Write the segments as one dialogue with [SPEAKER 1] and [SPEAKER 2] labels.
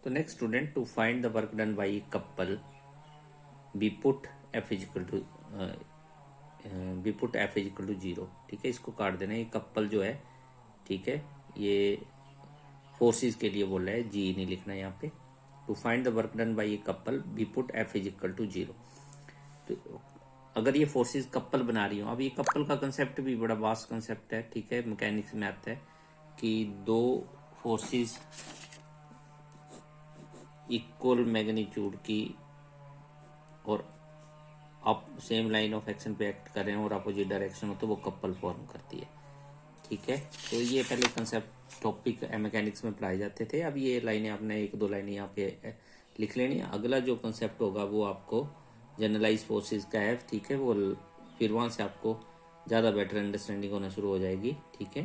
[SPEAKER 1] तो next student, to find the work done by couple we put F is equal to we put F is equal to 0। ठीक है, इसको काट देना। ये कपल जो है, ठीक है, ये फोर्सेस के लिए बोल रहा है, जी नहीं लिखना यहाँ पे। To find the work done by a couple we put F is equal to 0। तो अगर ये फोर्सेस कपल बना रही हो, अब ये कपल का कंसेप्ट भी बड़ा वास्ट कंसेप्ट है। ठीक है, मैकेनिक्स में आता है कि दो फोर्सेस इक्वल मैग्नीट्यूड की और आप सेम लाइन ऑफ एक्शन पे एक्ट कर रहे हैं और अपोजिट डायरेक्शन हो तो वो कपल फॉर्म करती है। ठीक है, तो ये पहले कंसेप्ट टॉपिक मैकेनिक्स में पढ़ाए जाते थे। अब ये लाइनें आपने एक दो लाइनें यहाँ पे लिख लेनी। अगला जो कंसेप्ट होगा वो आपको जनरलाइज फोर्सेस का है। ठीक है, वो फिर वहाँ से आपको ज़्यादा बेटर अंडरस्टैंडिंग होना शुरू हो जाएगी। ठीक है,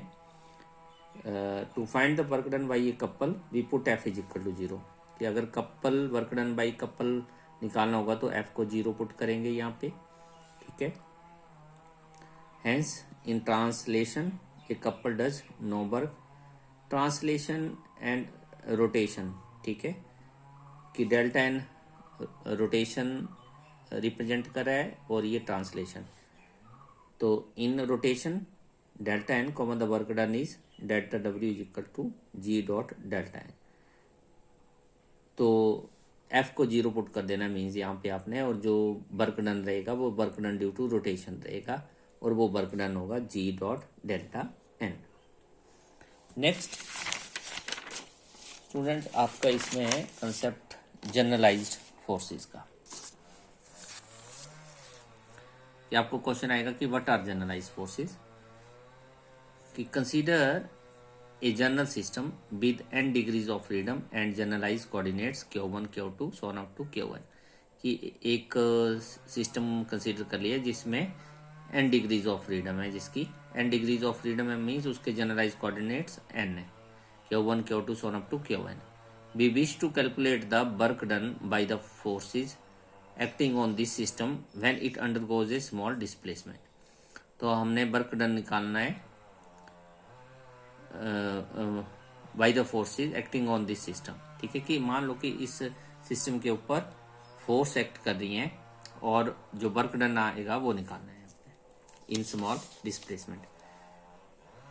[SPEAKER 1] to find the work done by a couple we put F is equal to 0। कि अगर couple work done by couple निकालना होगा तो एफ को 0 पुट करेंगे यहाँ पे। ठीक है, hence in translation a couple does no work. Translation and rotation, ठीक है, कि डेल्टा एन रोटेशन रिप्रेजेंट कर रहा है और ये ट्रांसलेशन। तो in rotation delta N common the work done is delta W is equal to G dot delta N. तो एफ को 0 पुट कर देना मीन्स यहाँ पे आपने, और जो वर्क डन रहेगा वो work done due to rotation रहेगा और वो वर्क डन होगा G dot delta N. Next student, आपका इसमें है कंसेप्ट जनरलाइज्ड फोर्सेस का। ये आपको क्वेश्चन आएगा कि व्हाट आर जनरलाइज्ड फोर्सेस। कि consider a general system with n degrees of freedom and generalized coordinates q1 q2 so on up to q1। कि एक सिस्टम कंसीडर कर लिया जिसमें n डिग्रीज ऑफ फ्रीडम है, जिसकी n डिग्रीज ऑफ फ्रीडम है means उसके जनरलाइज कोऑर्डिनेट्स n है, q1 q2 so on up to q1। we wish to calculate the work done by the forces acting on this system when it undergoes a small displacement। तो हमने work done निकालना है by the forces acting on this system. ठीक है, कि मान लो कि इस सिस्टम के ऊपर फोर्स एक्ट कर रही हैं और जो वर्क डन आएगा वो निकालना है in small displacement.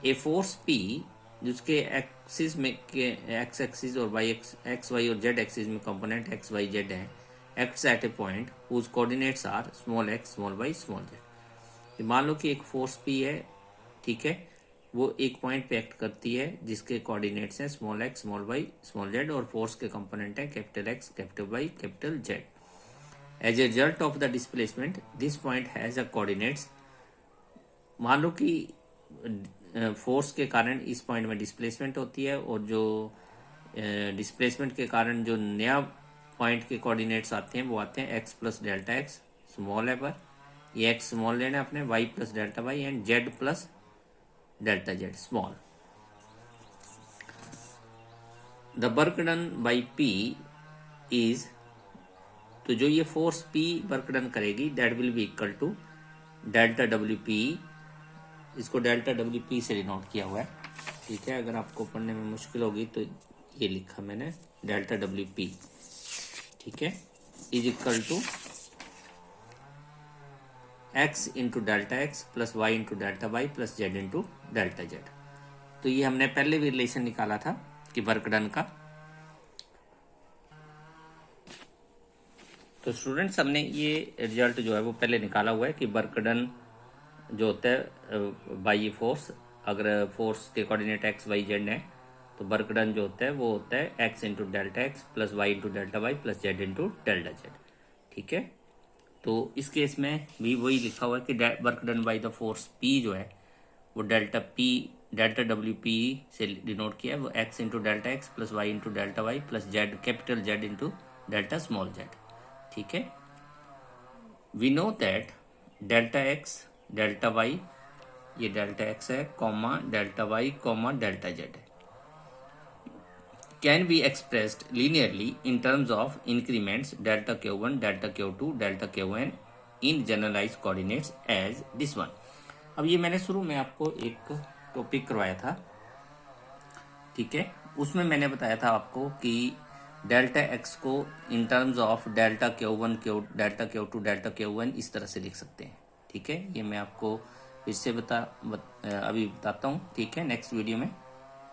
[SPEAKER 1] A force P जिसके एक्सिस में के एक्स एक्सिस और वाई एक्स वाई और जेड एक्सिस में कंपोनेंट एक्स वाई जेड है, acts at a point whose coordinates are small X small Y small Z. मान लो कि एक फोर्स पी है, ठीक है, वो एक पॉइंट पे एक्ट करती है जिसके कोऑर्डिनेट्स हैं small X small Y small Z और फोर्स के कंपोनेंट है capital X capital Y capital Z. As a result of the displacement this point has a coordinates. मान लो कि फोर्स के कारण इस पॉइंट में डिस्प्लेसमेंट होती है और जो डिस्प्लेसमेंट के कारण जो नया पॉइंट के कोऑर्डिनेट्स आते हैं वो आते हैं X plus delta X small है, पर ये एक्स स्मॉल लेना है अपने, Y plus delta Y and Z plus delta Z small. The work done by P is, तो जो ये फोर्स पी वर्क डन करेगी that will be equal to delta W P. इसको डेल्टा डब्ल्यू पी से denote किया हुआ है। ठीक है, अगर आपको पढ़ने में मुश्किल होगी तो ये लिखा मैंने डेल्टा डब्ल्यू पी। ठीक है, is equal to x into delta X plus Y into delta Y plus Z into delta Z. तो ये हमने पहले भी रिलेशन निकाला था कि वर्क डन का। तो स्टूडेंट्स, हमने ये रिजल्ट जो है वो पहले निकाला हुआ है कि वर्क डन जो होता है बाई फोर्स, अगर फोर्स के कोऑर्डिनेट एक्स वाई जेड है तो वर्क डन जो होता है वो होता है X into delta X plus Y into delta Y plus Z into delta Z. ठीक है, तो इस केस में भी वही लिखा हुआ है कि work done by the force P जो है वो डेल्टा डब्ल्यू पी से डिनोट किया है, वो X into delta X plus Y into delta Y plus Z capital Z into delta small Z. ठीक है, we know that delta X delta Y, ये डेल्टा एक्स है comma delta Y comma delta Z है, can be expressed linearly in terms of increments delta q1 delta q2 delta qn in generalized coordinates as this one। अब ये मैंने शुरू में आपको एक टॉपिक करवाया था, ठीक है, उसमें मैंने बताया था आपको कि डेल्टा एक्स को in terms of delta Q1 delta Q2 delta Q1 इस तरह से लिख सकते हैं। ठीक है, ये मैं आपको फिर से अभी बताता हूँ। ठीक है, नेक्स्ट वीडियो में।